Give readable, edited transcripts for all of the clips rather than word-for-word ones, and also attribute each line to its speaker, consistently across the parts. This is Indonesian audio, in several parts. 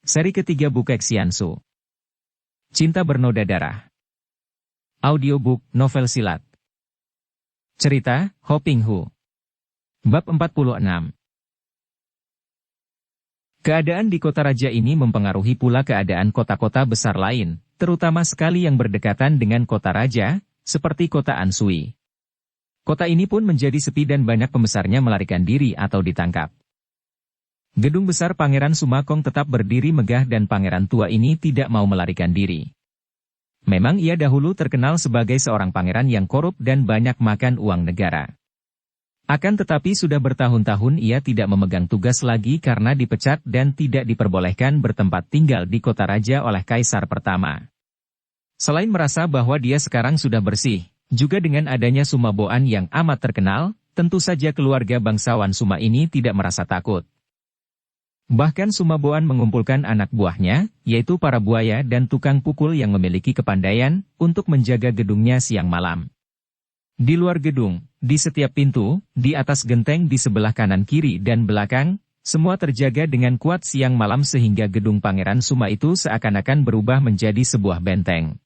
Speaker 1: Seri ketiga Bukek Xiansu. Cinta Bernoda Darah. Audiobook, novel silat. Cerita, Ho Ping Hu. Bab 46. Keadaan di kota raja ini mempengaruhi pula keadaan kota-kota besar lain, terutama sekali yang berdekatan dengan kota raja, seperti kota Anshui. Kota ini pun menjadi sepi dan banyak pembesarnya melarikan diri atau ditangkap. Gedung besar Pangeran Sumakong tetap berdiri megah dan pangeran tua ini tidak mau melarikan diri. Memang ia dahulu terkenal sebagai seorang pangeran yang korup dan banyak makan uang negara. Akan tetapi sudah bertahun-tahun ia tidak memegang tugas lagi karena dipecat dan tidak diperbolehkan bertempat tinggal di kota raja oleh Kaisar pertama. Selain merasa bahwa dia sekarang sudah bersih, juga dengan adanya Sumaboan yang amat terkenal, tentu saja keluarga bangsawan Suma ini tidak merasa takut. Bahkan Sumaboan mengumpulkan anak buahnya, yaitu para buaya dan tukang pukul yang memiliki kepandaian, untuk menjaga gedungnya siang malam. Di luar gedung, di setiap pintu, di atas genteng di sebelah kanan kiri dan belakang, semua terjaga dengan kuat siang malam sehingga gedung Pangeran Suma itu seakan-akan berubah menjadi sebuah benteng.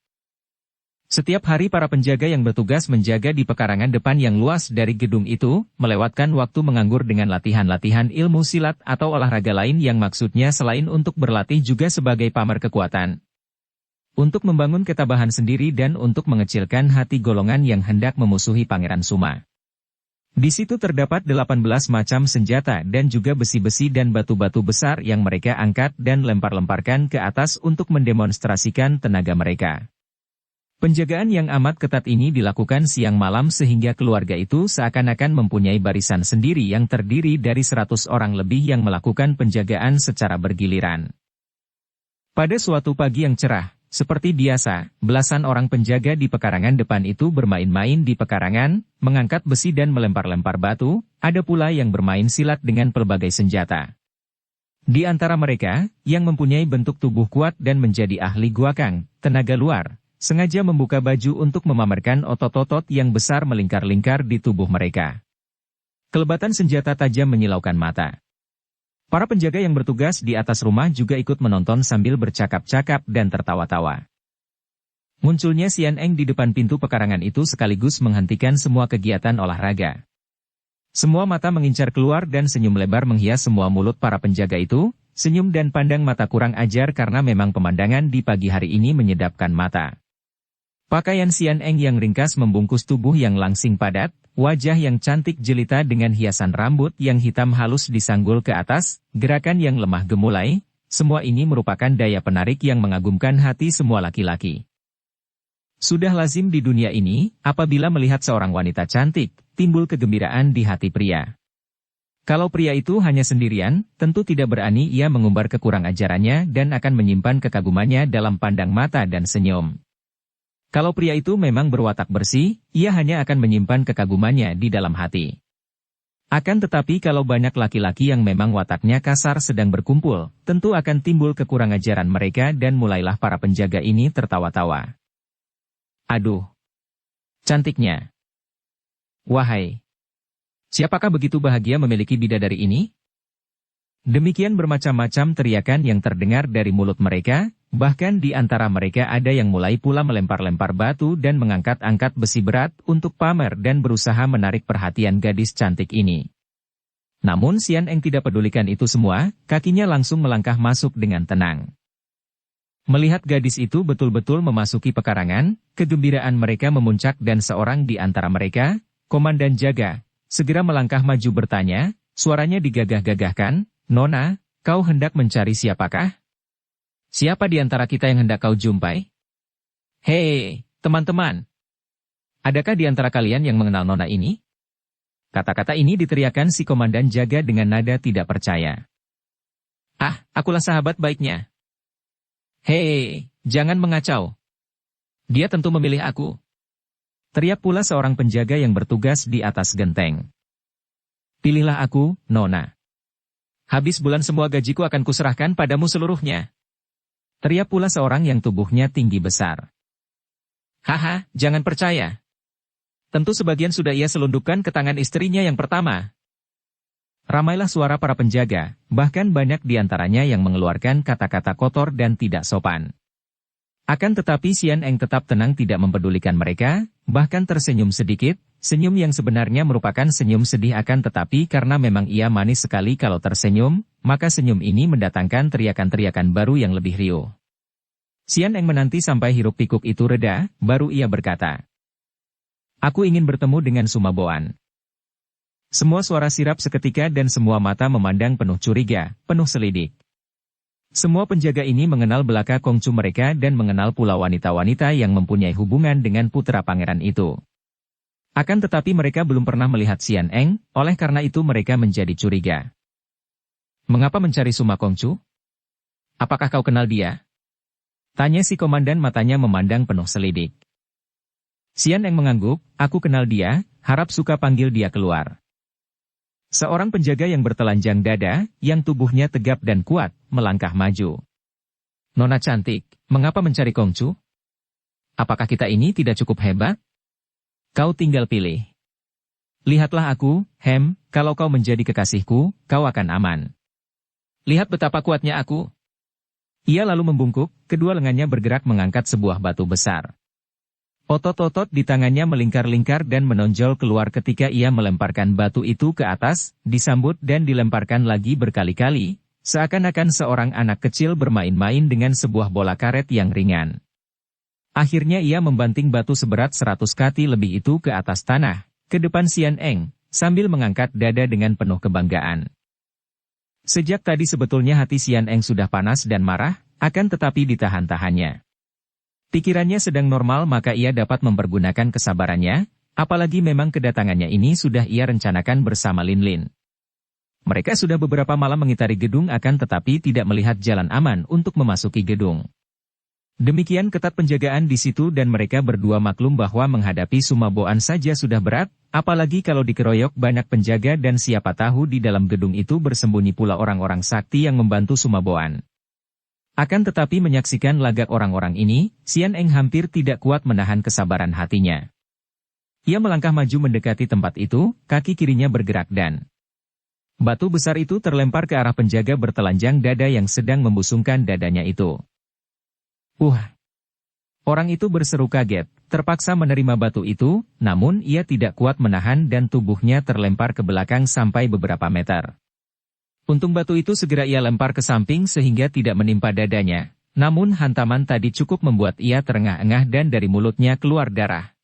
Speaker 1: Setiap hari para penjaga yang bertugas menjaga di pekarangan depan yang luas dari gedung itu, melewatkan waktu menganggur dengan latihan-latihan ilmu silat atau olahraga lain yang maksudnya selain untuk berlatih juga sebagai pamer kekuatan. Untuk membangun ketabahan sendiri dan untuk mengecilkan hati golongan yang hendak memusuhi Pangeran Suma. Di situ terdapat 18 macam senjata dan juga besi-besi dan batu-batu besar yang mereka angkat dan lempar-lemparkan ke atas untuk mendemonstrasikan tenaga mereka. Penjagaan yang amat ketat ini dilakukan siang malam sehingga keluarga itu seakan-akan mempunyai barisan sendiri yang terdiri dari 100 orang lebih yang melakukan penjagaan secara bergiliran. Pada suatu pagi yang cerah, seperti biasa, belasan orang penjaga di pekarangan depan itu bermain-main di pekarangan, mengangkat besi dan melempar-lempar batu, ada pula yang bermain silat dengan pelbagai senjata. Di antara mereka, yang mempunyai bentuk tubuh kuat dan menjadi ahli guakang, tenaga luar, sengaja membuka baju untuk memamerkan otot-otot yang besar melingkar-lingkar di tubuh mereka. Kelebatan senjata tajam menyilaukan mata. Para penjaga yang bertugas di atas rumah juga ikut menonton sambil bercakap-cakap dan tertawa-tawa. Munculnya Xian Eng di depan pintu pekarangan itu sekaligus menghentikan semua kegiatan olahraga. Semua mata mengincar keluar dan senyum lebar menghias semua mulut para penjaga itu, senyum dan pandang mata kurang ajar karena memang pemandangan di pagi hari ini menyedapkan mata. Pakaian Xian Eng yang ringkas membungkus tubuh yang langsing padat, wajah yang cantik jelita dengan hiasan rambut yang hitam halus disanggul ke atas, gerakan yang lemah gemulai, semua ini merupakan daya penarik yang mengagumkan hati semua laki-laki. Sudah lazim di dunia ini, apabila melihat seorang wanita cantik, timbul kegembiraan di hati pria. Kalau pria itu hanya sendirian, tentu tidak berani ia mengumbar kekurang ajarannya dan akan menyimpan kekagumannya dalam pandang mata dan senyum. Kalau pria itu memang berwatak bersih, ia hanya akan menyimpan kekagumannya di dalam hati. Akan tetapi kalau banyak laki-laki yang memang wataknya kasar sedang berkumpul, tentu akan timbul kekurang ajaran mereka dan mulailah para penjaga ini tertawa-tawa. Aduh! Cantiknya! Wahai! Siapakah begitu bahagia memiliki bidadari ini? Demikian bermacam-macam teriakan yang terdengar dari mulut mereka, bahkan di antara mereka ada yang mulai pula melempar-lempar batu dan mengangkat-angkat besi berat untuk pamer dan berusaha menarik perhatian gadis cantik ini. Namun Xian Eng tidak pedulikan itu semua, kakinya langsung melangkah masuk dengan tenang. Melihat gadis itu betul-betul memasuki pekarangan, kegembiraan mereka memuncak dan seorang di antara mereka, komandan jaga, segera melangkah maju bertanya, suaranya digagah-gagahkan, "Nona, kau hendak mencari siapakah? Siapa di antara kita yang hendak kau jumpai? Hei, teman-teman! Adakah di antara kalian yang mengenal Nona ini?" Kata-kata ini diteriakan si komandan jaga dengan nada tidak percaya. "Ah, akulah sahabat baiknya. Hei, jangan mengacau. Dia tentu memilih aku." Teriak pula seorang penjaga yang bertugas di atas genteng. "Pilihlah aku, Nona. Habis bulan semua gajiku akan kuserahkan padamu seluruhnya." Teriak pula seorang yang tubuhnya tinggi besar. "Haha, jangan percaya. Tentu sebagian sudah ia selundupkan ke tangan istrinya yang pertama." Ramailah suara para penjaga, bahkan banyak di antaranya yang mengeluarkan kata-kata kotor dan tidak sopan. Akan tetapi Xian Eng tetap tenang tidak mempedulikan mereka, bahkan tersenyum sedikit, senyum yang sebenarnya merupakan senyum sedih akan tetapi karena memang ia manis sekali kalau tersenyum, maka senyum ini mendatangkan teriakan-teriakan baru yang lebih riuh. Xian Eng menanti sampai hiruk-pikuk itu reda, baru ia berkata, "Aku ingin bertemu dengan Sumaboan." Semua suara sirap seketika dan semua mata memandang penuh curiga, penuh selidik. Semua penjaga ini mengenal belaka kongcu mereka dan mengenal pula wanita-wanita yang mempunyai hubungan dengan putra pangeran itu. Akan tetapi mereka belum pernah melihat Xian Eng, oleh karena itu mereka menjadi curiga. "Mengapa mencari Suma Kongcu? Apakah kau kenal dia?" Tanya si komandan matanya memandang penuh selidik. Xian Eng mengangguk, "Aku kenal dia, harap suka panggil dia keluar." Seorang penjaga yang bertelanjang dada, yang tubuhnya tegap dan kuat, melangkah maju. "Nona cantik, mengapa mencari Kongcu? Apakah kita ini tidak cukup hebat? Kau tinggal pilih. Lihatlah aku, Hem, kalau kau menjadi kekasihku, kau akan aman. Lihat betapa kuatnya aku." Ia lalu membungkuk, kedua lengannya bergerak mengangkat sebuah batu besar. Otot-otot di tangannya melingkar-lingkar dan menonjol keluar ketika ia melemparkan batu itu ke atas, disambut dan dilemparkan lagi berkali-kali, seakan-akan seorang anak kecil bermain-main dengan sebuah bola karet yang ringan. Akhirnya ia membanting batu seberat 100 kati lebih itu ke atas tanah, ke depan Xian Eng, sambil mengangkat dada dengan penuh kebanggaan. Sejak tadi sebetulnya hati Xian Eng sudah panas dan marah, akan tetapi ditahan-tahannya. Pikirannya sedang normal maka ia dapat mempergunakan kesabarannya, apalagi memang kedatangannya ini sudah ia rencanakan bersama Lin Lin. Mereka sudah beberapa malam mengitari gedung akan tetapi tidak melihat jalan aman untuk memasuki gedung. Demikian ketat penjagaan di situ dan mereka berdua maklum bahwa menghadapi Sumaboan saja sudah berat, apalagi kalau dikeroyok banyak penjaga dan siapa tahu di dalam gedung itu bersembunyi pula orang-orang sakti yang membantu Sumaboan. Akan tetapi menyaksikan lagak orang-orang ini, Xian Eng hampir tidak kuat menahan kesabaran hatinya. Ia melangkah maju mendekati tempat itu, kaki kirinya bergerak dan batu besar itu terlempar ke arah penjaga bertelanjang dada yang sedang membusungkan dadanya itu. Orang itu berseru kaget, terpaksa menerima batu itu, namun ia tidak kuat menahan dan tubuhnya terlempar ke belakang sampai beberapa meter. Untung batu itu segera ia lempar ke samping sehingga tidak menimpa dadanya, namun hantaman tadi cukup membuat ia terengah-engah dan dari mulutnya keluar darah.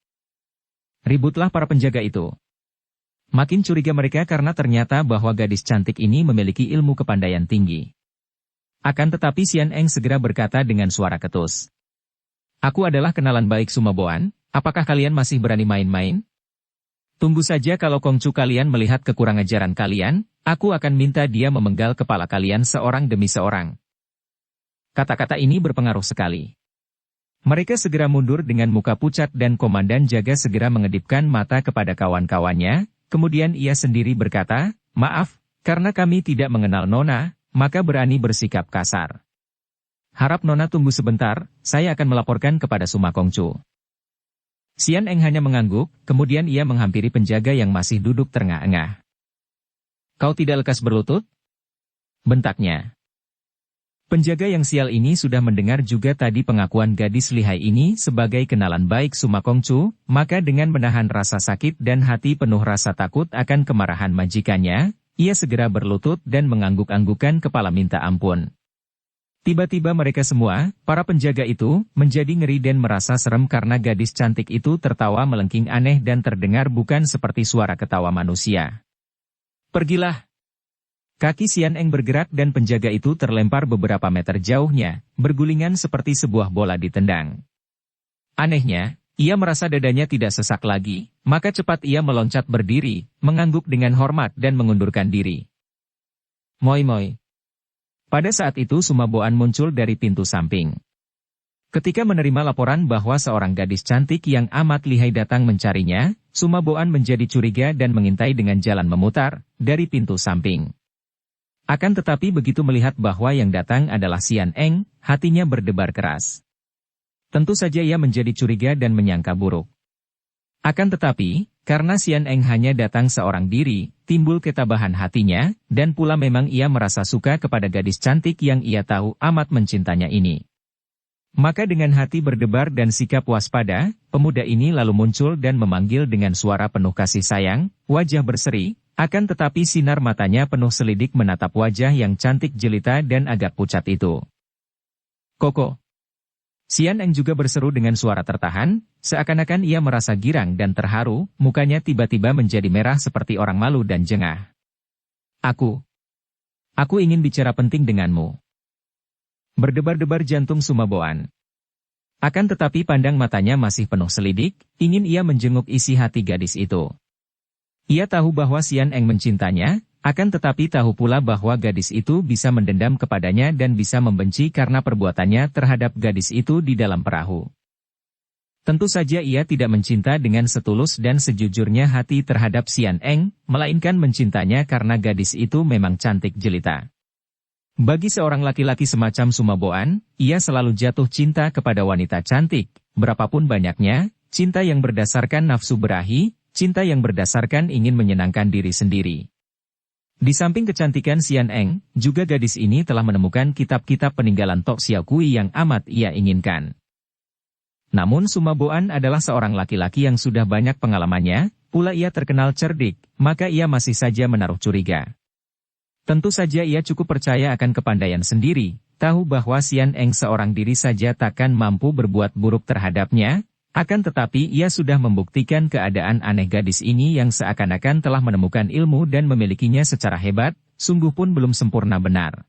Speaker 1: Ributlah para penjaga itu. Makin curiga mereka karena ternyata bahwa gadis cantik ini memiliki ilmu kepandaian tinggi. Akan tetapi Xian Eng segera berkata dengan suara ketus. "Aku adalah kenalan baik Sumaboan, apakah kalian masih berani main-main? Tunggu saja kalau Kongcu kalian melihat kekurangajaran kalian, aku akan minta dia memenggal kepala kalian seorang demi seorang." Kata-kata ini berpengaruh sekali. Mereka segera mundur dengan muka pucat dan komandan jaga segera mengedipkan mata kepada kawan-kawannya, kemudian ia sendiri berkata, "Maaf, karena kami tidak mengenal Nona, maka berani bersikap kasar. Harap Nona tunggu sebentar, saya akan melaporkan kepada Suma Kongcu." Xian Eng hanya mengangguk, kemudian ia menghampiri penjaga yang masih duduk terengah-engah. "Kau tidak lekas berlutut?" bentaknya. Penjaga yang sial ini sudah mendengar juga tadi pengakuan gadis lihai ini sebagai kenalan baik Suma Kongcu, maka dengan menahan rasa sakit dan hati penuh rasa takut akan kemarahan majikannya, ia segera berlutut dan mengangguk-anggukan kepala minta ampun. Tiba-tiba mereka semua, para penjaga itu, menjadi ngeri dan merasa serem karena gadis cantik itu tertawa melengking aneh dan terdengar bukan seperti suara ketawa manusia. "Pergilah!" Kaki Xian Eng bergerak dan penjaga itu terlempar beberapa meter jauhnya, bergulingan seperti sebuah bola ditendang. Anehnya, ia merasa dadanya tidak sesak lagi, maka cepat ia meloncat berdiri, mengangguk dengan hormat dan mengundurkan diri. "Moi moi." Pada saat itu Sumaboan muncul dari pintu samping. Ketika menerima laporan bahwa seorang gadis cantik yang amat lihai datang mencarinya, Sumaboan menjadi curiga dan mengintai dengan jalan memutar, dari pintu samping. Akan tetapi begitu melihat bahwa yang datang adalah Xian Eng, hatinya berdebar keras. Tentu saja ia menjadi curiga dan menyangka buruk. Akan tetapi, karena Xian Eng hanya datang seorang diri, timbul ketabahan hatinya, dan pula memang ia merasa suka kepada gadis cantik yang ia tahu amat mencintanya ini. Maka dengan hati berdebar dan sikap waspada, pemuda ini lalu muncul dan memanggil dengan suara penuh kasih sayang, wajah berseri, akan tetapi sinar matanya penuh selidik menatap wajah yang cantik jelita dan agak pucat itu. Koko. Xian Eng juga berseru dengan suara tertahan, seakan-akan ia merasa girang dan terharu, mukanya tiba-tiba menjadi merah seperti orang malu dan jengah. Aku ingin bicara penting denganmu. Berdebar-debar jantung Sumaboan. Akan tetapi pandang matanya masih penuh selidik, ingin ia menjenguk isi hati gadis itu. Ia tahu bahwa Xian Eng mencintanya, akan tetapi tahu pula bahwa gadis itu bisa mendendam kepadanya dan bisa membenci karena perbuatannya terhadap gadis itu di dalam perahu. Tentu saja ia tidak mencinta dengan setulus dan sejujurnya hati terhadap Xian Eng, melainkan mencintanya karena gadis itu memang cantik jelita. Bagi seorang laki-laki semacam Sumaboan, ia selalu jatuh cinta kepada wanita cantik, berapapun banyaknya, cinta yang berdasarkan nafsu berahi, cinta yang berdasarkan ingin menyenangkan diri sendiri. Di samping kecantikan Xian Eng, juga gadis ini telah menemukan kitab-kitab peninggalan Tok Xiaokui yang amat ia inginkan. Namun Sumaboan adalah seorang laki-laki yang sudah banyak pengalamannya, pula ia terkenal cerdik, maka ia masih saja menaruh curiga. Tentu saja ia cukup percaya akan kepandaian sendiri, tahu bahwa Xian Eng seorang diri saja takkan mampu berbuat buruk terhadapnya, akan tetapi ia sudah membuktikan keadaan aneh gadis ini yang seakan-akan telah menemukan ilmu dan memilikinya secara hebat, sungguh pun belum sempurna benar.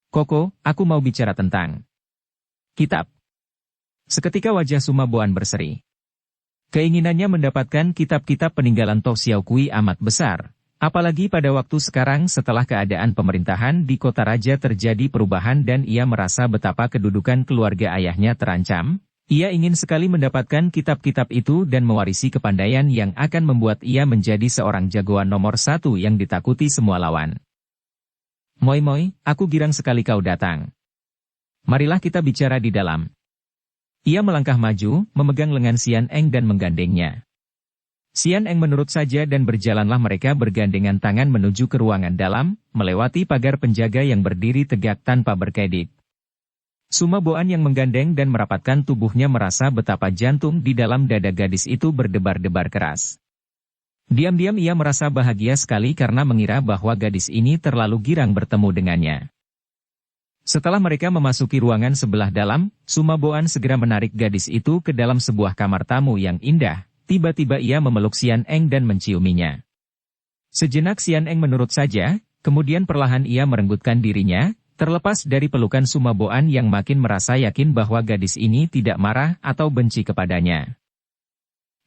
Speaker 1: Koko, aku mau bicara tentang kitab. Seketika wajah Sumaboan berseri. Keinginannya mendapatkan kitab-kitab peninggalan Tok Xiaokui amat besar, apalagi pada waktu sekarang setelah keadaan pemerintahan di kota raja terjadi perubahan dan ia merasa betapa kedudukan keluarga ayahnya terancam. Ia ingin sekali mendapatkan kitab-kitab itu dan mewarisi kepandaian yang akan membuat ia menjadi seorang jagoan nomor satu yang ditakuti semua lawan. Moi, aku girang sekali kau datang. Marilah kita bicara di dalam. Ia melangkah maju, memegang lengan Xian Eng dan menggandengnya. Xian Eng menurut saja dan berjalanlah mereka bergandengan tangan menuju ke ruangan dalam, melewati pagar penjaga yang berdiri tegak tanpa berkedip. Sumaboan yang menggandeng dan merapatkan tubuhnya merasa betapa jantung di dalam dada gadis itu berdebar-debar keras. Diam-diam ia merasa bahagia sekali karena mengira bahwa gadis ini terlalu girang bertemu dengannya. Setelah mereka memasuki ruangan sebelah dalam, Sumaboan segera menarik gadis itu ke dalam sebuah kamar tamu yang indah, tiba-tiba ia memeluk Xian Eng dan menciuminya. Sejenak Xian Eng menurut saja, kemudian perlahan ia merenggutkan dirinya, terlepas dari pelukan Sumaboan yang makin merasa yakin bahwa gadis ini tidak marah atau benci kepadanya.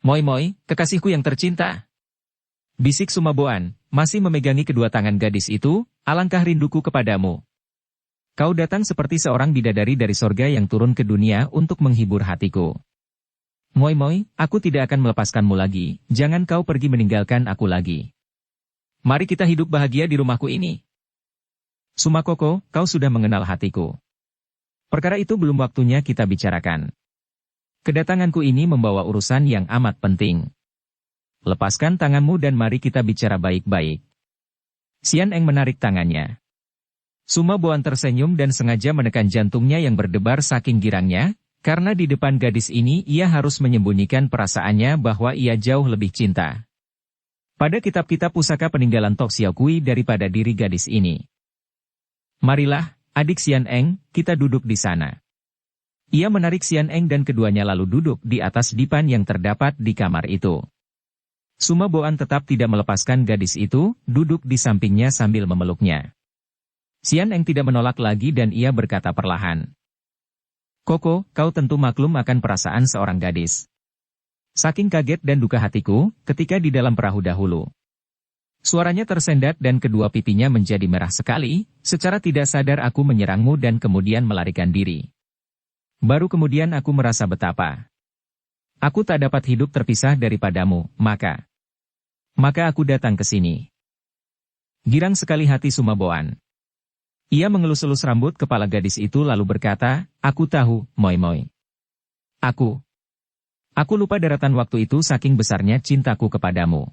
Speaker 1: Moi, kekasihku yang tercinta. Bisik Sumaboan, masih memegangi kedua tangan gadis itu, alangkah rinduku kepadamu. Kau datang seperti seorang bidadari dari sorga yang turun ke dunia untuk menghibur hatiku. Moi, aku tidak akan melepaskanmu lagi, jangan kau pergi meninggalkan aku lagi. Mari kita hidup bahagia di rumahku ini. Sumakoko, kau sudah mengenal hatiku. Perkara itu belum waktunya kita bicarakan. Kedatanganku ini membawa urusan yang amat penting. Lepaskan tanganmu dan mari kita bicara baik-baik. Xian Eng menarik tangannya. Sumaboan tersenyum dan sengaja menekan jantungnya yang berdebar saking girangnya, karena di depan gadis ini ia harus menyembunyikan perasaannya bahwa ia jauh lebih cinta pada kitab-kitab pusaka peninggalan Tok Xiaokui daripada diri gadis ini. Marilah, adik Xian Eng, kita duduk di sana. Ia menarik Xian Eng dan keduanya lalu duduk di atas dipan yang terdapat di kamar itu. Sumaboan tetap tidak melepaskan gadis itu, duduk di sampingnya sambil memeluknya. Xian Eng tidak menolak lagi dan ia berkata perlahan. Koko, kau tentu maklum akan perasaan seorang gadis. Saking kaget dan duka hatiku, ketika di dalam perahu dahulu. Suaranya tersendat dan kedua pipinya menjadi merah sekali, secara tidak sadar aku menyerangmu dan kemudian melarikan diri. Baru kemudian aku merasa betapa aku tak dapat hidup terpisah daripadamu, maka aku datang ke sini. Girang sekali hati Sumaboan. Ia mengelus-elus rambut kepala gadis itu lalu berkata, aku tahu, Moi. Aku lupa daratan waktu itu saking besarnya cintaku kepadamu.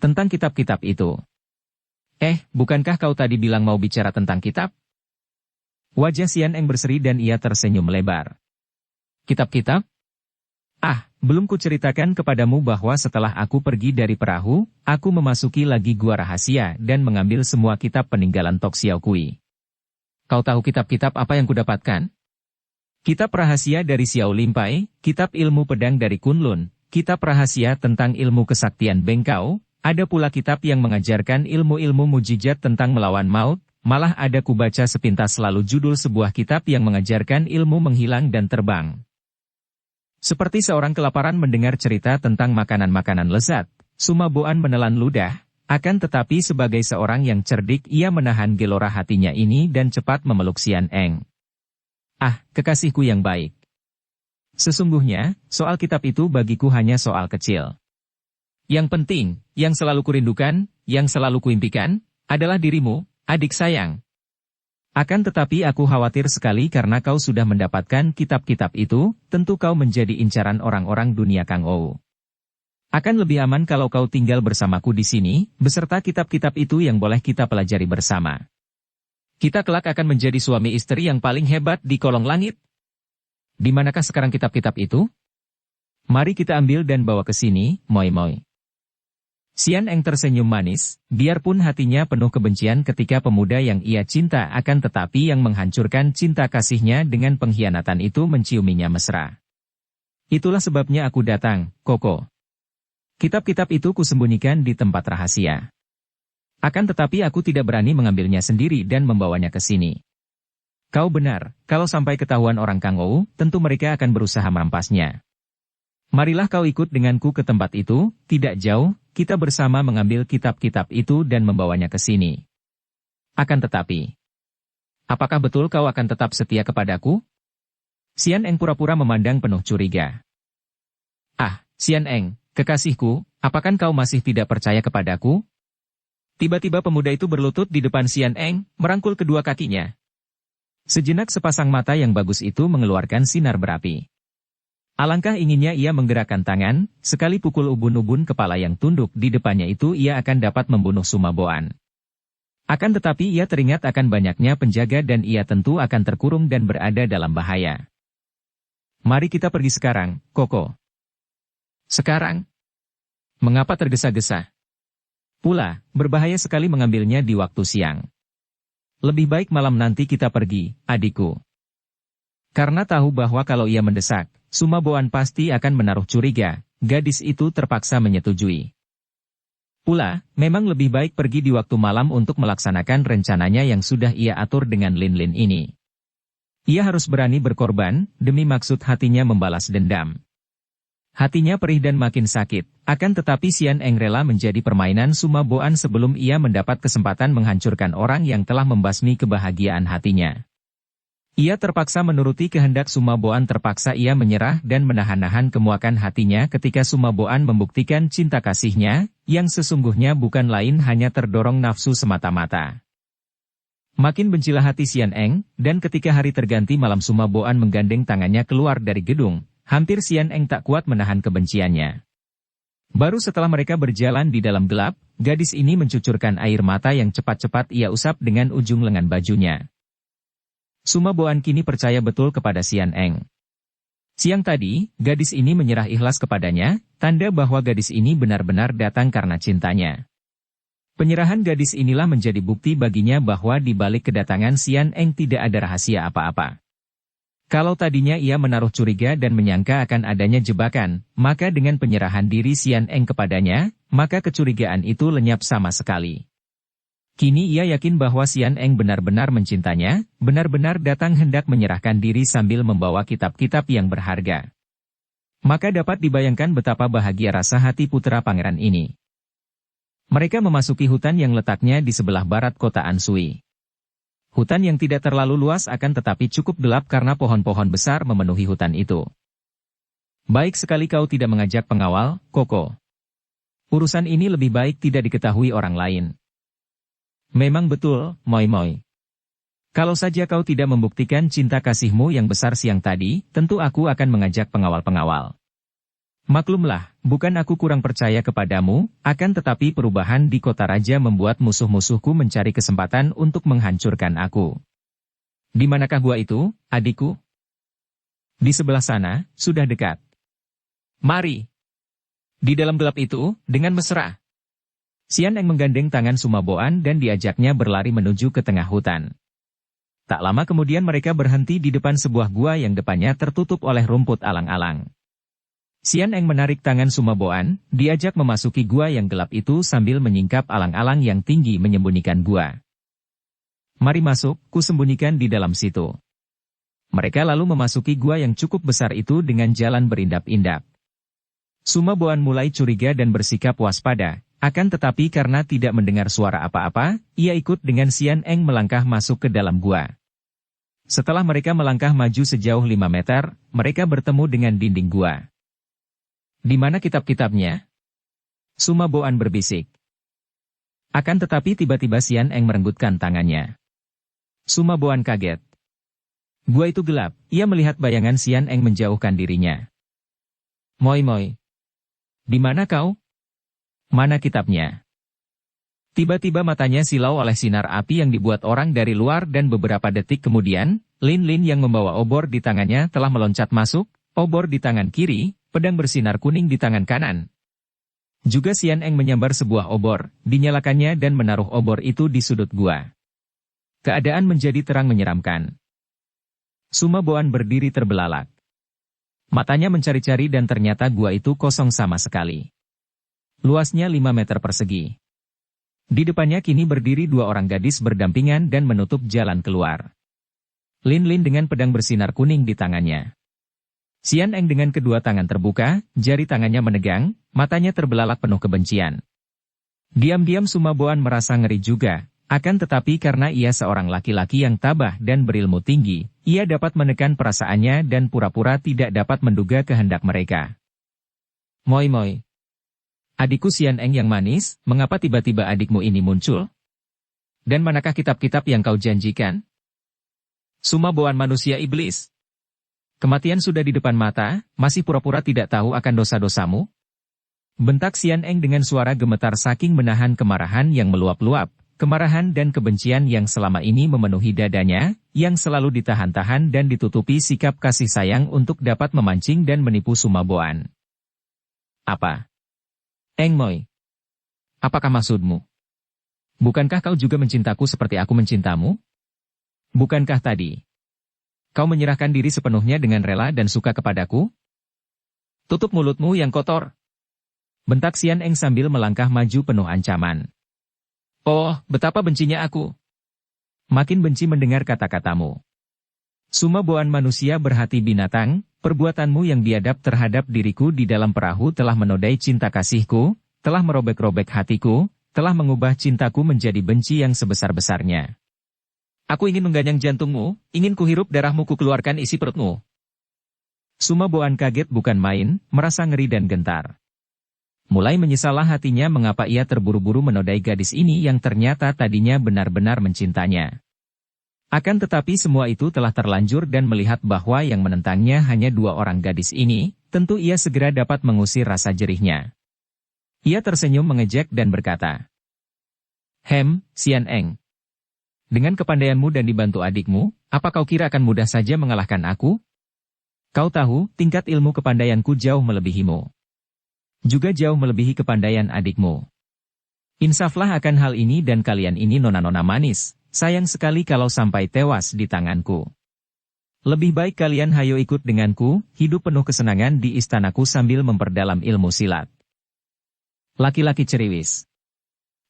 Speaker 1: Tentang kitab-kitab itu. Bukankah kau tadi bilang mau bicara tentang kitab? Wajah Xian Eng berseri dan ia tersenyum lebar. Kitab-kitab? Belum kuceritakan kepadamu bahwa setelah aku pergi dari perahu, aku memasuki lagi gua rahasia dan mengambil semua kitab peninggalan Tok Xiao Kui. Kau tahu kitab-kitab apa yang kudapatkan? Kitab rahasia dari Xiao Limpai, kitab ilmu pedang dari Kunlun, kitab rahasia tentang ilmu kesaktian Bengkao, ada pula kitab yang mengajarkan ilmu-ilmu mujizat tentang melawan maut, malah ada kubaca sepintas selalu judul sebuah kitab yang mengajarkan ilmu menghilang dan terbang. Seperti seorang kelaparan mendengar cerita tentang makanan-makanan lezat, Suma Boan menelan ludah, akan tetapi sebagai seorang yang cerdik ia menahan gelora hatinya ini dan cepat memeluk Xian Eng. Kekasihku yang baik. Sesungguhnya, soal kitab itu bagiku hanya soal kecil. Yang penting, yang selalu kurindukan, yang selalu kuimpikan, adalah dirimu, adik sayang. Akan tetapi aku khawatir sekali karena kau sudah mendapatkan kitab-kitab itu, tentu kau menjadi incaran orang-orang dunia Kang Ou. Akan lebih aman kalau kau tinggal bersamaku di sini, beserta kitab-kitab itu yang boleh kita pelajari bersama. Kita kelak akan menjadi suami istri yang paling hebat di kolong langit. Di manakah sekarang kitab-kitab itu? Mari kita ambil dan bawa ke sini, moi-moi. Xian Eng tersenyum manis, biarpun hatinya penuh kebencian ketika pemuda yang ia cinta akan tetapi yang menghancurkan cinta kasihnya dengan pengkhianatan itu menciuminya mesra. Itulah sebabnya aku datang, Koko. Kitab-kitab itu kusembunyikan di tempat rahasia. Akan tetapi aku tidak berani mengambilnya sendiri dan membawanya ke sini. Kau benar, kalau sampai ketahuan orang Kang Ou, tentu mereka akan berusaha merampasnya. Marilah kau ikut denganku ke tempat itu, tidak jauh, kita bersama mengambil kitab-kitab itu dan membawanya ke sini. Akan tetapi, apakah betul kau akan tetap setia kepadaku? Xian Eng pura-pura memandang penuh curiga. Xian Eng, kekasihku, apakah kau masih tidak percaya kepadaku? Tiba-tiba pemuda itu berlutut di depan Xian Eng, merangkul kedua kakinya. Sejenak sepasang mata yang bagus itu mengeluarkan sinar berapi. Alangkah inginnya ia menggerakkan tangan, sekali pukul ubun-ubun kepala yang tunduk di depannya itu ia akan dapat membunuh Suma Boan. Akan tetapi ia teringat akan banyaknya penjaga dan ia tentu akan terkurung dan berada dalam bahaya. Mari kita pergi sekarang, Koko. Sekarang? Mengapa tergesa-gesa? Pula, berbahaya sekali mengambilnya di waktu siang. Lebih baik malam nanti kita pergi, adikku. Karena tahu bahwa kalau ia mendesak, Suma Boan pasti akan menaruh curiga, gadis itu terpaksa menyetujui. Pula, memang lebih baik pergi di waktu malam untuk melaksanakan rencananya yang sudah ia atur dengan Lin Lin ini. Ia harus berani berkorban, demi maksud hatinya membalas dendam. Hatinya perih dan makin sakit, akan tetapi Xian Eng rela menjadi permainan Suma Boan sebelum ia mendapat kesempatan menghancurkan orang yang telah membasmi kebahagiaan hatinya. Ia terpaksa menuruti kehendak Suma Boan terpaksa ia menyerah dan menahan-nahan kemuakan hatinya ketika Suma Boan membuktikan cinta kasihnya, yang sesungguhnya bukan lain hanya terdorong nafsu semata-mata. Makin bencilah hati Xian Eng, dan ketika hari terganti malam Suma Boan menggandeng tangannya keluar dari gedung, hampir Xian Eng tak kuat menahan kebenciannya. Baru setelah mereka berjalan di dalam gelap, gadis ini mencucurkan air mata yang cepat-cepat ia usap dengan ujung lengan bajunya. Suma Boan kini percaya betul kepada Xian Eng. Siang tadi, gadis ini menyerah ikhlas kepadanya, tanda bahwa gadis ini benar-benar datang karena cintanya. Penyerahan gadis inilah menjadi bukti baginya bahwa di balik kedatangan Xian Eng tidak ada rahasia apa-apa. Kalau tadinya ia menaruh curiga dan menyangka akan adanya jebakan, maka dengan penyerahan diri Xian Eng kepadanya, maka kecurigaan itu lenyap sama sekali. Kini ia yakin bahwa Xian Eng benar-benar mencintanya, benar-benar datang hendak menyerahkan diri sambil membawa kitab-kitab yang berharga. Maka dapat dibayangkan betapa bahagia rasa hati putra pangeran ini. Mereka memasuki hutan yang letaknya di sebelah barat kota Ansui. Hutan yang tidak terlalu luas akan tetapi cukup gelap karena pohon-pohon besar memenuhi hutan itu. Baik sekali kau tidak mengajak pengawal, Koko. Urusan ini lebih baik tidak diketahui orang lain. Memang betul, moi-moi. Kalau saja kau tidak membuktikan cinta kasihmu yang besar siang tadi, tentu aku akan mengajak pengawal-pengawal. Maklumlah, bukan aku kurang percaya kepadamu, akan tetapi perubahan di kota raja membuat musuh-musuhku mencari kesempatan untuk menghancurkan aku. Di manakah gua itu, adikku? Di sebelah sana, sudah dekat. Mari. Di dalam gelap itu, dengan mesra. Xian Eng menggandeng tangan Sumaboan dan diajaknya berlari menuju ke tengah hutan. Tak lama kemudian mereka berhenti di depan sebuah gua yang depannya tertutup oleh rumput alang-alang. Xian Eng menarik tangan Sumaboan, diajak memasuki gua yang gelap itu sambil menyingkap alang-alang yang tinggi menyembunyikan gua. Mari masuk, ku sembunyikan di dalam situ. Mereka lalu memasuki gua yang cukup besar itu dengan jalan berindap-indap. Sumaboan mulai curiga dan bersikap waspada, akan tetapi karena tidak mendengar suara apa-apa, ia ikut dengan Xian Eng melangkah masuk ke dalam gua. Setelah mereka melangkah maju sejauh 5 meter, mereka bertemu dengan dinding gua. Di mana kitab-kitabnya? Sumaboan berbisik. Akan tetapi tiba-tiba Xian Eng merenggutkan tangannya. Sumaboan kaget. Gua itu gelap, ia melihat bayangan Xian Eng menjauhkan dirinya. Moi moi. Di mana kau? Mana kitabnya? Tiba-tiba matanya silau oleh sinar api yang dibuat orang dari luar dan beberapa detik kemudian, Lin Lin yang membawa obor di tangannya telah meloncat masuk, obor di tangan kiri, pedang bersinar kuning di tangan kanan. Juga Xian Eng menyambar sebuah obor, dinyalakannya dan menaruh obor itu di sudut gua. Keadaan menjadi terang menyeramkan. Sumaboan berdiri terbelalak. Matanya mencari-cari dan ternyata gua itu kosong sama sekali. Luasnya 5 meter persegi. Di depannya kini berdiri 2 orang gadis berdampingan dan menutup jalan keluar. Lin Lin dengan pedang bersinar kuning di tangannya. Xian Eng dengan kedua tangan terbuka, jari tangannya menegang, matanya terbelalak penuh kebencian. Diam-diam Sumaboan merasa ngeri juga, akan tetapi karena ia seorang laki-laki yang tabah dan berilmu tinggi, ia dapat menekan perasaannya dan pura-pura tidak dapat menduga kehendak mereka. Moi moi. Adikku Xian Eng yang manis, mengapa tiba-tiba adikmu ini muncul? Dan manakah kitab-kitab yang kau janjikan? Sumaboan manusia iblis. Kematian sudah di depan mata, masih pura-pura tidak tahu akan dosa-dosamu? Bentak Xian Eng dengan suara gemetar saking menahan kemarahan yang meluap-luap, kemarahan dan kebencian yang selama ini memenuhi dadanya, yang selalu ditahan-tahan dan ditutupi sikap kasih sayang untuk dapat memancing dan menipu Sumaboan. Apa? Eng Moi. Apakah maksudmu? Bukankah kau juga mencintaku seperti aku mencintamu? Bukankah tadi kau menyerahkan diri sepenuhnya dengan rela dan suka kepadaku? Tutup mulutmu yang kotor. Bentak Xian Eng sambil melangkah maju penuh ancaman. Oh, betapa bencinya aku. Makin benci mendengar kata-katamu. Sumaboan manusia berhati binatang, perbuatanmu yang biadab terhadap diriku di dalam perahu telah menodai cinta kasihku, telah merobek-robek hatiku, telah mengubah cintaku menjadi benci yang sebesar-besarnya. Aku ingin mengganyang jantungmu, ingin kuhirup darahmu kukeluarkan isi perutmu. Sumaboan kaget bukan main, merasa ngeri dan gentar. Mulai menyesallah hatinya mengapa ia terburu-buru menodai gadis ini yang ternyata tadinya benar-benar mencintanya. Akan tetapi semua itu telah terlanjur dan melihat bahwa yang menentangnya hanya 2 orang gadis ini, tentu ia segera dapat mengusir rasa jerihnya. Ia tersenyum mengejek dan berkata, Xian Eng. Dengan kepandaianmu dan dibantu adikmu, apa kau kira akan mudah saja mengalahkan aku? Kau tahu, tingkat ilmu kepandaianku jauh melebihimu. Juga jauh melebihi kepandaian adikmu. Insaflah akan hal ini dan kalian ini nona-nona manis, sayang sekali kalau sampai tewas di tanganku. Lebih baik kalian hayo ikut denganku, hidup penuh kesenangan di istanaku sambil memperdalam ilmu silat. Laki-laki ceriwis.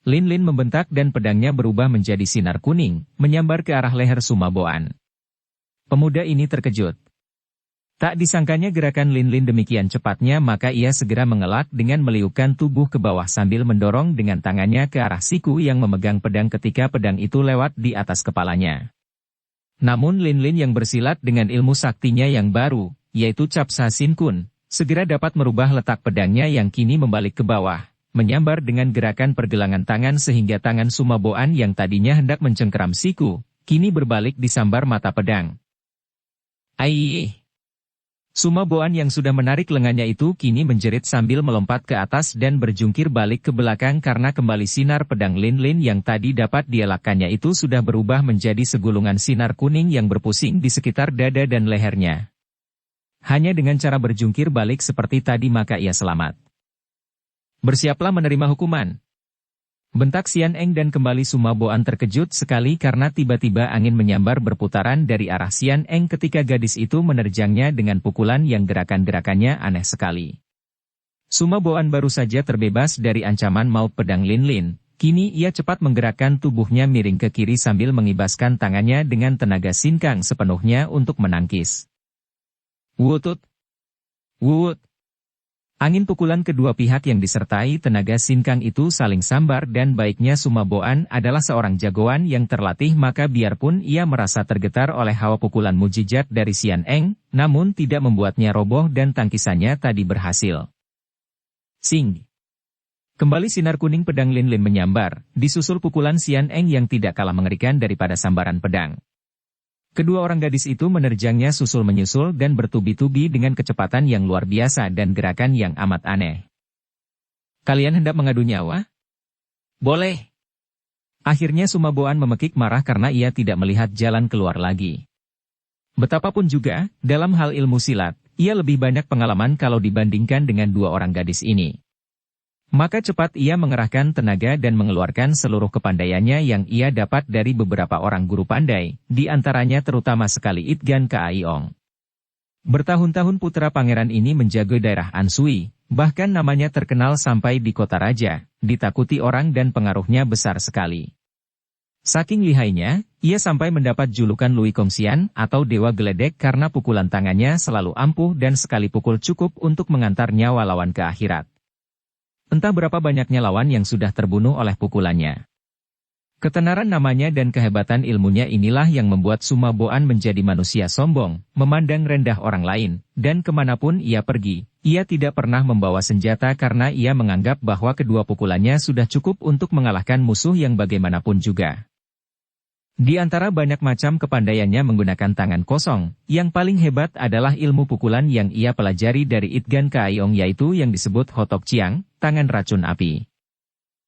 Speaker 1: Lin Lin membentak dan pedangnya berubah menjadi sinar kuning, menyambar ke arah leher Sumaboan. Pemuda ini terkejut. Tak disangkanya gerakan Lin Lin demikian cepatnya maka ia segera mengelak dengan meliukkan tubuh ke bawah sambil mendorong dengan tangannya ke arah siku yang memegang pedang ketika pedang itu lewat di atas kepalanya. Namun Lin Lin yang bersilat dengan ilmu saktinya yang baru, yaitu Cap Sa Sin Kun, segera dapat merubah letak pedangnya yang kini membalik ke bawah, menyambar dengan gerakan pergelangan tangan sehingga tangan Sumaboan yang tadinya hendak mencengkeram siku, kini berbalik disambar mata pedang. Aiih! Sumaboan yang sudah menarik lengannya itu kini menjerit sambil melompat ke atas dan berjungkir balik ke belakang karena kembali sinar pedang Lin-Lin yang tadi dapat dielakkannya itu sudah berubah menjadi segulungan sinar kuning yang berpusing di sekitar dada dan lehernya. Hanya dengan cara berjungkir balik seperti tadi maka ia selamat. Bersiaplah menerima hukuman. Bentak Xian Eng dan kembali Sumaboan terkejut sekali karena tiba-tiba angin menyambar berputaran dari arah Xian Eng ketika gadis itu menerjangnya dengan pukulan yang gerakan-gerakannya aneh sekali. Sumaboan baru saja terbebas dari ancaman maut pedang Lin-Lin, kini ia cepat menggerakkan tubuhnya miring ke kiri sambil mengibaskan tangannya dengan tenaga sinkang sepenuhnya untuk menangkis. Wutut! Wut! Angin pukulan kedua pihak yang disertai tenaga sinkang itu saling sambar dan baiknya Sumaboan adalah seorang jagoan yang terlatih maka biarpun ia merasa tergetar oleh hawa pukulan mujizat dari Xian Eng, namun tidak membuatnya roboh dan tangkisannya tadi berhasil. Sing! Kembali sinar kuning pedang Lin-Lin menyambar, disusul pukulan Xian Eng yang tidak kalah mengerikan daripada sambaran pedang. Kedua orang gadis itu menerjangnya susul-menyusul dan bertubi-tubi dengan kecepatan yang luar biasa dan gerakan yang amat aneh. Kalian hendak mengadu nyawa? Boleh. Akhirnya Sumaboan memekik marah karena ia tidak melihat jalan keluar lagi. Betapapun juga, dalam hal ilmu silat, ia lebih banyak pengalaman kalau dibandingkan dengan dua orang gadis ini. Maka cepat ia mengerahkan tenaga dan mengeluarkan seluruh kepandaiannya yang ia dapat dari beberapa orang guru pandai, di antaranya terutama sekali Itgan Kaaiong. Bertahun-tahun putra pangeran ini menjaga daerah Ansui, bahkan namanya terkenal sampai di kota raja, ditakuti orang dan pengaruhnya besar sekali. Saking lihainya, ia sampai mendapat julukan Lui Kongxian atau Dewa Geledek karena pukulan tangannya selalu ampuh dan sekali pukul cukup untuk mengantar nyawa lawan ke akhirat. Entah berapa banyaknya lawan yang sudah terbunuh oleh pukulannya. Ketenaran namanya dan kehebatan ilmunya inilah yang membuat Sumaboan menjadi manusia sombong, memandang rendah orang lain, dan kemanapun ia pergi, ia tidak pernah membawa senjata karena ia menganggap bahwa kedua pukulannya sudah cukup untuk mengalahkan musuh yang bagaimanapun juga. Di antara banyak macam kepandaiannya menggunakan tangan kosong, yang paling hebat adalah ilmu pukulan yang ia pelajari dari Itgan Kaaiong yaitu yang disebut Hotok Chiang, tangan racun api.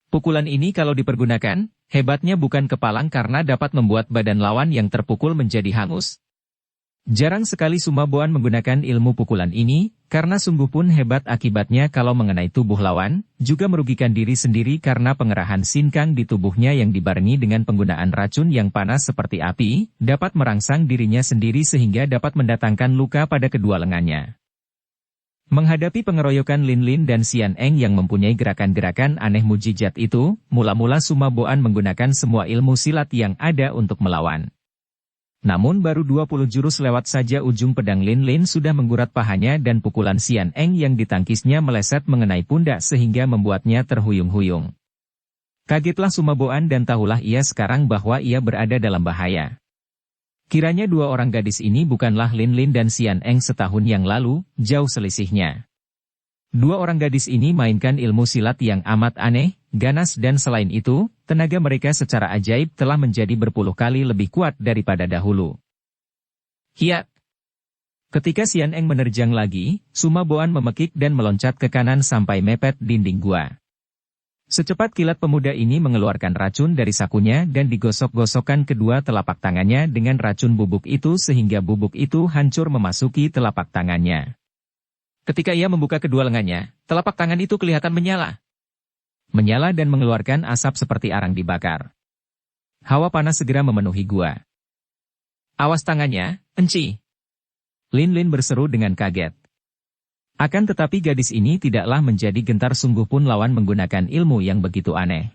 Speaker 1: Pukulan ini kalau dipergunakan, hebatnya bukan kepalang karena dapat membuat badan lawan yang terpukul menjadi hangus. Jarang sekali Sumaboan menggunakan ilmu pukulan ini, karena sungguh pun hebat akibatnya kalau mengenai tubuh lawan, juga merugikan diri sendiri karena pengerahan sinkang di tubuhnya yang dibarengi dengan penggunaan racun yang panas seperti api, dapat merangsang dirinya sendiri sehingga dapat mendatangkan luka pada kedua lengannya. Menghadapi pengeroyokan Lin-Lin dan Xian Eng yang mempunyai gerakan-gerakan aneh mujizat itu, mula-mula Sumaboan menggunakan semua ilmu silat yang ada untuk melawan. Namun baru 20 jurus lewat saja ujung pedang Lin-Lin sudah menggurat pahanya dan pukulan Xian Eng yang ditangkisnya meleset mengenai pundak sehingga membuatnya terhuyung-huyung. Kagetlah Sumaboan dan tahulah ia sekarang bahwa ia berada dalam bahaya. Kiranya dua orang gadis ini bukanlah Lin-Lin dan Xian Eng setahun yang lalu, jauh selisihnya. Dua orang gadis ini mainkan ilmu silat yang amat aneh, ganas dan selain itu, tenaga mereka secara ajaib telah menjadi berpuluh kali lebih kuat daripada dahulu. Hiat! Ketika Xian Eng menerjang lagi, Sumaboan memekik dan meloncat ke kanan sampai mepet dinding gua. Secepat kilat pemuda ini mengeluarkan racun dari sakunya dan digosok-gosokkan kedua telapak tangannya dengan racun bubuk itu sehingga bubuk itu hancur memasuki telapak tangannya. Ketika ia membuka kedua lengannya, telapak tangan itu kelihatan menyala. Menyala dan mengeluarkan asap seperti arang dibakar. Hawa panas segera memenuhi gua. Awas tangannya, Enci! Lin-Lin berseru dengan kaget. Akan tetapi gadis ini tidaklah menjadi gentar sungguh pun lawan menggunakan ilmu yang begitu aneh.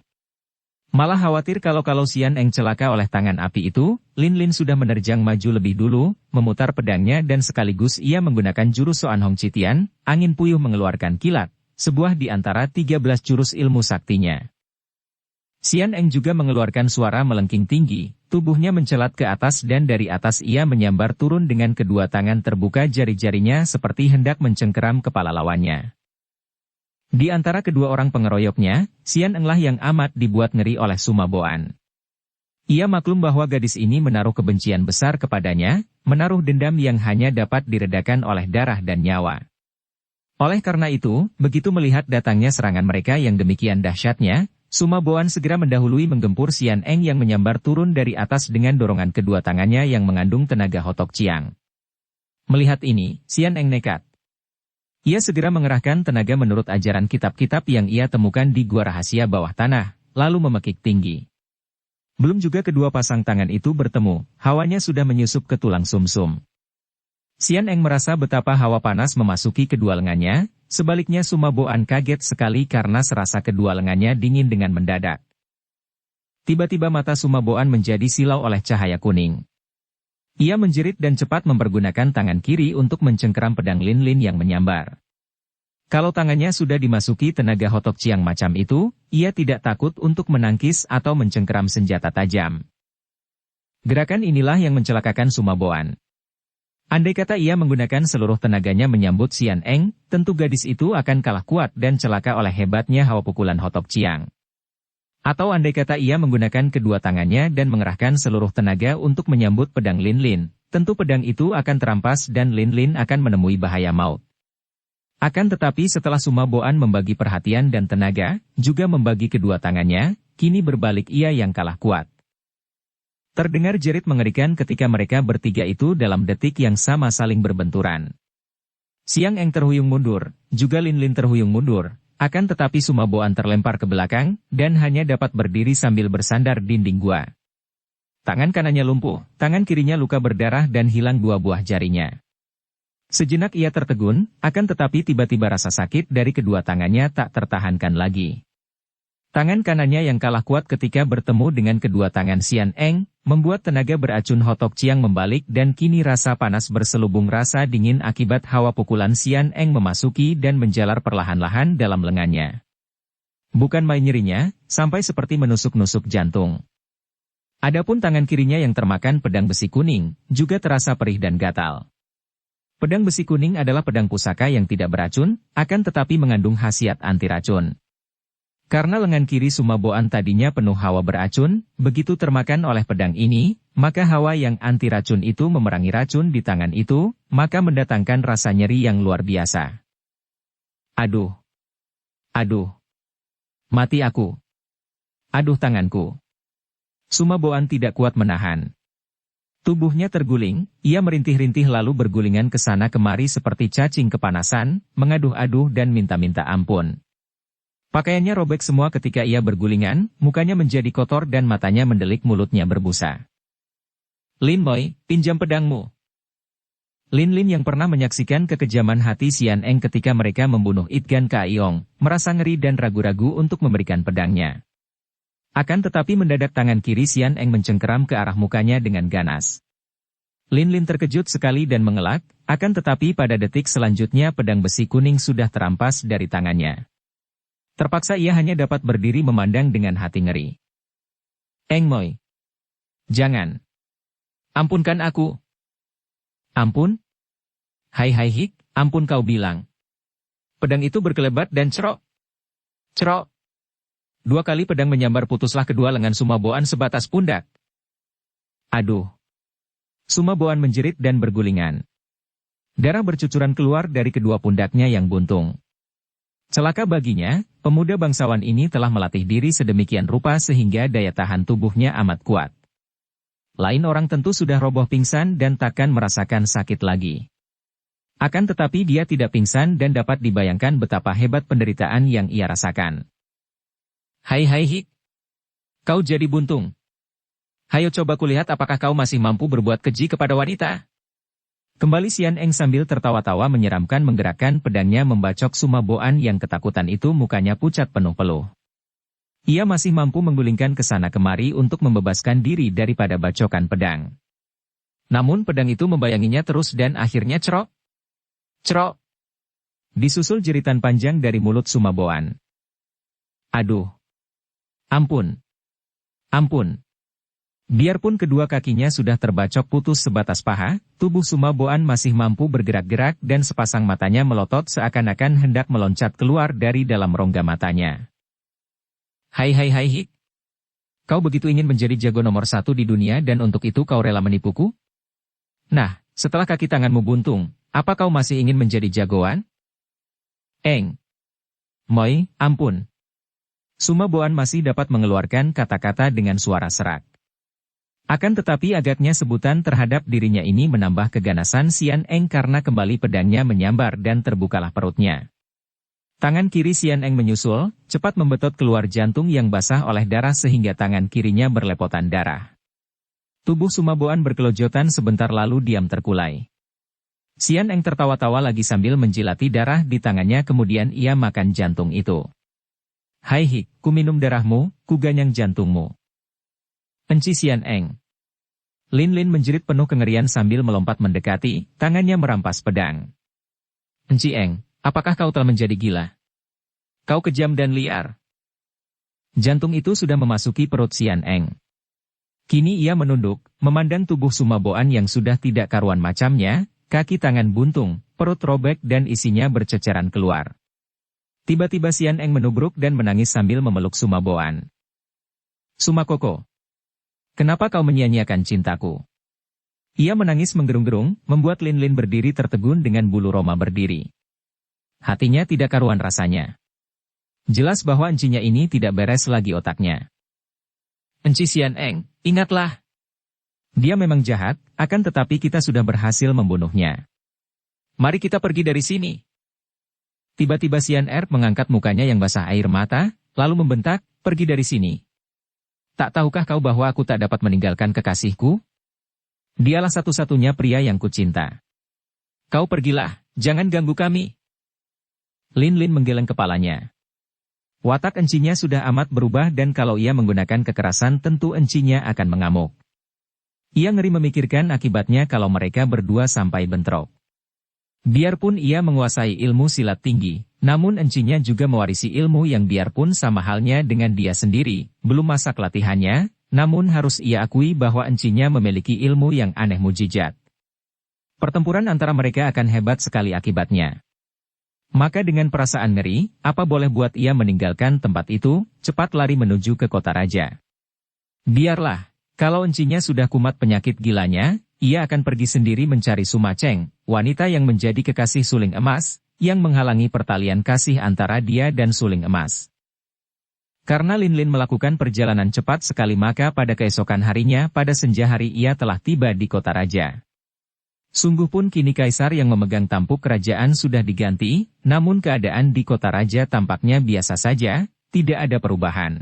Speaker 1: Malah khawatir kalau Xian Eng celaka oleh tangan api itu, Lin-Lin sudah menerjang maju lebih dulu, memutar pedangnya dan sekaligus ia menggunakan jurus Soan Hong Citian, angin puyuh mengeluarkan kilat, sebuah di antara 13 jurus ilmu saktinya. Xian Eng juga mengeluarkan suara melengking tinggi, tubuhnya mencelat ke atas dan dari atas ia menyambar turun dengan kedua tangan terbuka jari-jarinya seperti hendak mencengkeram kepala lawannya. Di antara kedua orang pengeroyoknya, Xian Englah yang amat dibuat ngeri oleh Sumaboan. Ia maklum bahwa gadis ini menaruh kebencian besar kepadanya, menaruh dendam yang hanya dapat diredakan oleh darah dan nyawa. Oleh karena itu, begitu melihat datangnya serangan mereka yang demikian dahsyatnya, Sumaboan segera mendahului menggempur Sian Eng yang menyambar turun dari atas dengan dorongan kedua tangannya yang mengandung tenaga Hotok Chiang. Melihat ini, Sian Eng nekat. Ia segera mengerahkan tenaga menurut ajaran kitab-kitab yang ia temukan di gua rahasia bawah tanah, lalu memekik tinggi. Belum juga kedua pasang tangan itu bertemu, hawanya sudah menyusup ke tulang sumsum. Sian Eng merasa betapa hawa panas memasuki kedua lengannya, sebaliknya Sumaboan kaget sekali karena serasa kedua lengannya dingin dengan mendadak. Tiba-tiba mata Sumaboan menjadi silau oleh cahaya kuning. Ia menjerit dan cepat mempergunakan tangan kiri untuk mencengkeram pedang Lin Lin yang menyambar. Kalau tangannya sudah dimasuki tenaga Hotok Chiang macam itu, ia tidak takut untuk menangkis atau mencengkeram senjata tajam. Gerakan inilah yang mencelakakan Sumaboan. Andai kata ia menggunakan seluruh tenaganya menyambut Sian Eng, tentu gadis itu akan kalah kuat dan celaka oleh hebatnya hawa pukulan Hotok Chiang. Atau andai kata ia menggunakan kedua tangannya dan mengerahkan seluruh tenaga untuk menyambut pedang Lin Lin, tentu pedang itu akan terampas dan Lin Lin akan menemui bahaya maut. Akan tetapi setelah Sumaboan membagi perhatian dan tenaga, juga membagi kedua tangannya, kini berbalik ia yang kalah kuat. Terdengar jerit mengerikan ketika mereka bertiga itu dalam detik yang sama saling berbenturan. Sian Eng terhuyung mundur, juga Lin Lin terhuyung mundur, akan tetapi Sumaboan terlempar ke belakang, dan hanya dapat berdiri sambil bersandar dinding gua. Tangan kanannya lumpuh, tangan kirinya luka berdarah dan hilang dua buah jarinya. Sejenak ia tertegun, akan tetapi tiba-tiba rasa sakit dari kedua tangannya tak tertahankan lagi. Tangan kanannya yang kalah kuat ketika bertemu dengan kedua tangan Sian Eng, membuat tenaga beracun Hotok Chiang membalik dan kini rasa panas berselubung rasa dingin akibat hawa pukulan Sian Eng memasuki dan menjalar perlahan-lahan dalam lengannya. Bukan main nyerinya, sampai seperti menusuk-nusuk jantung. Adapun tangan kirinya yang termakan pedang besi kuning, juga terasa perih dan gatal. Pedang besi kuning adalah pedang pusaka yang tidak beracun, akan tetapi mengandung khasiat anti racun. Karena lengan kiri Sumaboan tadinya penuh hawa beracun, begitu termakan oleh pedang ini, maka hawa yang anti racun itu memerangi racun di tangan itu, maka mendatangkan rasa nyeri yang luar biasa. Aduh! Aduh! Mati aku! Aduh tanganku! Sumaboan tidak kuat menahan. Tubuhnya terguling, ia merintih-rintih lalu bergulingan ke sana kemari seperti cacing kepanasan, mengaduh-aduh dan minta-minta ampun. Pakaiannya robek semua ketika ia bergulingan, mukanya menjadi kotor dan matanya mendelik mulutnya berbusa. Lin Moi, pinjam pedangmu. Lin Lin yang pernah menyaksikan kekejaman hati Sian Eng ketika mereka membunuh Itgan Kaiong, merasa ngeri dan ragu-ragu untuk memberikan pedangnya. Akan tetapi mendadak tangan kiri Sian Eng mencengkeram ke arah mukanya dengan ganas. Lin Lin terkejut sekali dan mengelak, akan tetapi pada detik selanjutnya pedang besi kuning sudah terampas dari tangannya. Terpaksa ia hanya dapat berdiri memandang dengan hati ngeri. Eng Moi. Jangan. Ampunkan aku. Ampun? Hai hik, ampun kau bilang. Pedang itu berkelebat dan cerok. Cerok. Dua kali pedang menyambar putuslah kedua lengan Sumaboan sebatas pundak. Aduh. Sumaboan menjerit dan bergulingan. Darah bercucuran keluar dari kedua pundaknya yang buntung. Celaka baginya, pemuda bangsawan ini telah melatih diri sedemikian rupa sehingga daya tahan tubuhnya amat kuat. Lain orang tentu sudah roboh pingsan dan takkan merasakan sakit lagi. Akan tetapi dia tidak pingsan dan dapat dibayangkan betapa hebat penderitaan yang ia rasakan. Hai hik. Kau jadi buntung. Hayo coba kulihat apakah kau masih mampu berbuat keji kepada wanita. Kembali Sian Eng sambil tertawa-tawa menyeramkan menggerakkan pedangnya membacok Sumaboan yang ketakutan itu mukanya pucat penuh peluh. Ia masih mampu menggulingkan ke sana kemari untuk membebaskan diri daripada bacokan pedang. Namun pedang itu membayanginya terus dan akhirnya cerok. Cerok. Disusul jeritan panjang dari mulut Sumaboan. Aduh. Ampun. Ampun. Biarpun kedua kakinya sudah terbacok putus sebatas paha, tubuh Sumaboan masih mampu bergerak-gerak dan sepasang matanya melotot seakan-akan hendak meloncat keluar dari dalam rongga matanya. Hai hik. Kau begitu ingin menjadi jago nomor 1 di dunia dan untuk itu kau rela menipuku? Nah, setelah kaki tanganmu buntung, apa kau masih ingin menjadi jagoan? Moi, ampun. Suma Boan masih dapat mengeluarkan kata-kata dengan suara serak. Akan tetapi agaknya sebutan terhadap dirinya ini menambah keganasan Xian Eng karena kembali pedangnya menyambar dan terbukalah perutnya. Tangan kiri Xian Eng menyusul, cepat membetot keluar jantung yang basah oleh darah sehingga tangan kirinya berlepotan darah. Tubuh Suma Boan berkelojotan sebentar lalu diam terkulai. Xian Eng tertawa-tawa lagi sambil menjilati darah di tangannya kemudian ia makan jantung itu. Hai Hik, ku minum darahmu, ku ganyang jantungmu. Enci Xian Eng. Lin Lin menjerit penuh kengerian sambil melompat mendekati, tangannya merampas pedang. Enci Eng, apakah kau telah menjadi gila? Kau kejam dan liar. Jantung itu sudah memasuki perut Xian Eng. Kini ia menunduk, memandang tubuh Suma Boan yang sudah tidak karuan macamnya, kaki tangan buntung, perut robek dan isinya berceceran keluar. Tiba-tiba Xian Eng menubruk dan menangis sambil memeluk Suma Boan. Suma Koko, kenapa kau menyia-nyiakan cintaku? Ia menangis menggerung-gerung, membuat Lin Lin berdiri tertegun dengan bulu roma berdiri. Hatinya tidak karuan rasanya. Jelas bahwa encinya ini tidak beres lagi otaknya. Enci Xian Eng, ingatlah. Dia memang jahat, akan tetapi kita sudah berhasil membunuhnya. Mari kita pergi dari sini. Tiba-tiba Xian Er mengangkat mukanya yang basah air mata, lalu membentak, pergi dari sini. Tak tahukah kau bahwa aku tak dapat meninggalkan kekasihku? Dialah satu-satunya pria yang kucinta. Kau pergilah, jangan ganggu kami. Lin Lin menggeleng kepalanya. Watak encinya sudah amat berubah dan kalau ia menggunakan kekerasan tentu encinya akan mengamuk. Ia ngeri memikirkan akibatnya kalau mereka berdua sampai bentrok. Biarpun ia menguasai ilmu silat tinggi, namun encinya juga mewarisi ilmu yang biarpun sama halnya dengan dia sendiri, belum masak latihannya, namun harus ia akui bahwa encinya memiliki ilmu yang aneh mujizat. Pertempuran antara mereka akan hebat sekali akibatnya. Maka dengan perasaan ngeri, apa boleh buat ia meninggalkan tempat itu, cepat lari menuju ke kota raja. Biarlah, kalau encinya sudah kumat penyakit gilanya, ia akan pergi sendiri mencari Suma Cheng, wanita yang menjadi kekasih suling emas, yang menghalangi pertalian kasih antara dia dan suling emas. Karena Lin Lin melakukan perjalanan cepat sekali maka pada keesokan harinya pada senja hari ia telah tiba di kota raja. Sungguh pun kini kaisar yang memegang tampuk kerajaan sudah diganti, namun keadaan di kota raja tampaknya biasa saja, tidak ada perubahan.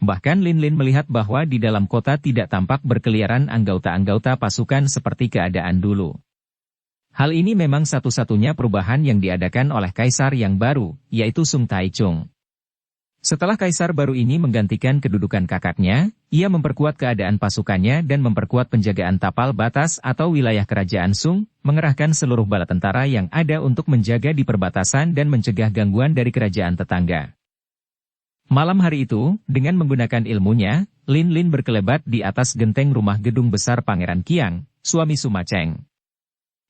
Speaker 1: Bahkan Lin Lin melihat bahwa di dalam kota tidak tampak berkeliaran anggota-anggota pasukan seperti keadaan dulu. Hal ini memang satu-satunya perubahan yang diadakan oleh kaisar yang baru, yaitu Sung Taichung. Setelah kaisar baru ini menggantikan kedudukan kakaknya, ia memperkuat keadaan pasukannya dan memperkuat penjagaan tapal batas atau wilayah kerajaan Sung, mengerahkan seluruh bala tentara yang ada untuk menjaga di perbatasan dan mencegah gangguan dari kerajaan tetangga. Malam hari itu, dengan menggunakan ilmunya, Lin Lin berkelebat di atas genteng rumah gedung besar Pangeran Qiang, suami Suma Cheng.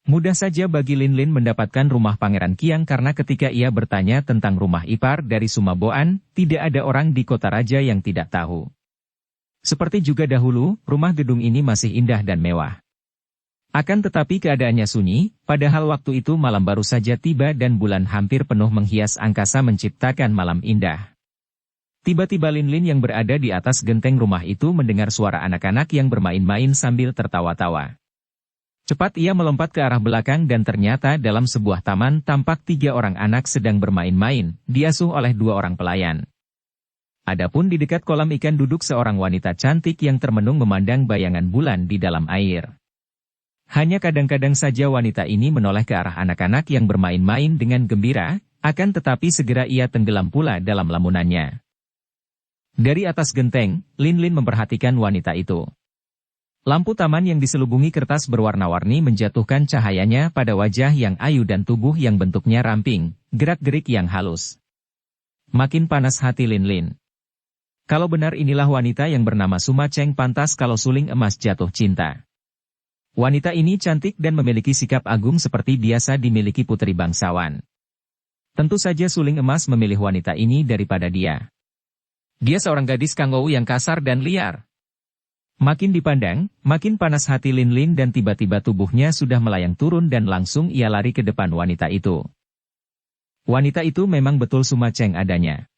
Speaker 1: Mudah saja bagi Lin Lin mendapatkan rumah Pangeran Qiang karena ketika ia bertanya tentang rumah ipar dari Suma Boan, tidak ada orang di kota raja yang tidak tahu. Seperti juga dahulu, rumah gedung ini masih indah dan mewah. Akan tetapi keadaannya sunyi, padahal waktu itu malam baru saja tiba dan bulan hampir penuh menghias angkasa menciptakan malam indah. Tiba-tiba Lin Lin yang berada di atas genteng rumah itu mendengar suara anak-anak yang bermain-main sambil tertawa-tawa. Cepat ia melompat ke arah belakang dan ternyata dalam sebuah taman tampak 3 orang anak sedang bermain-main, diasuh oleh 2 orang pelayan. Adapun di dekat kolam ikan duduk seorang wanita cantik yang termenung memandang bayangan bulan di dalam air. Hanya kadang-kadang saja wanita ini menoleh ke arah anak-anak yang bermain-main dengan gembira, akan tetapi segera ia tenggelam pula dalam lamunannya. Dari atas genteng, Lin Lin memperhatikan wanita itu. Lampu taman yang diselubungi kertas berwarna-warni menjatuhkan cahayanya pada wajah yang ayu dan tubuh yang bentuknya ramping, gerak-gerik yang halus. Makin panas hati Lin Lin. Kalau benar inilah wanita yang bernama Suma Cheng pantas kalau suling emas jatuh cinta. Wanita ini cantik dan memiliki sikap agung seperti biasa dimiliki putri bangsawan. Tentu saja suling emas memilih wanita ini daripada dia. Dia seorang gadis Kangou yang kasar dan liar. Makin dipandang, makin panas hati Lin Lin dan tiba-tiba tubuhnya sudah melayang turun dan langsung ia lari ke depan wanita itu. Wanita itu memang betul sumaceng adanya.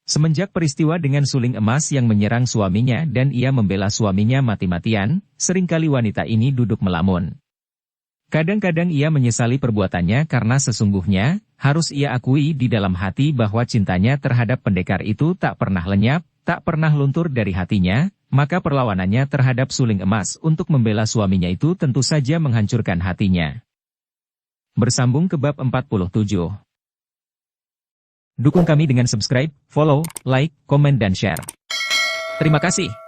Speaker 1: Semenjak peristiwa dengan suling emas yang menyerang suaminya dan ia membela suaminya mati-matian, seringkali wanita ini duduk melamun. Kadang-kadang ia menyesali perbuatannya karena sesungguhnya, harus ia akui di dalam hati bahwa cintanya terhadap pendekar itu tak pernah lenyap, tak pernah luntur dari hatinya, maka perlawanannya terhadap suling emas untuk membela suaminya itu tentu saja menghancurkan hatinya. Bersambung ke bab 47. Dukung kami dengan subscribe, follow, like, komen dan share. Terima kasih.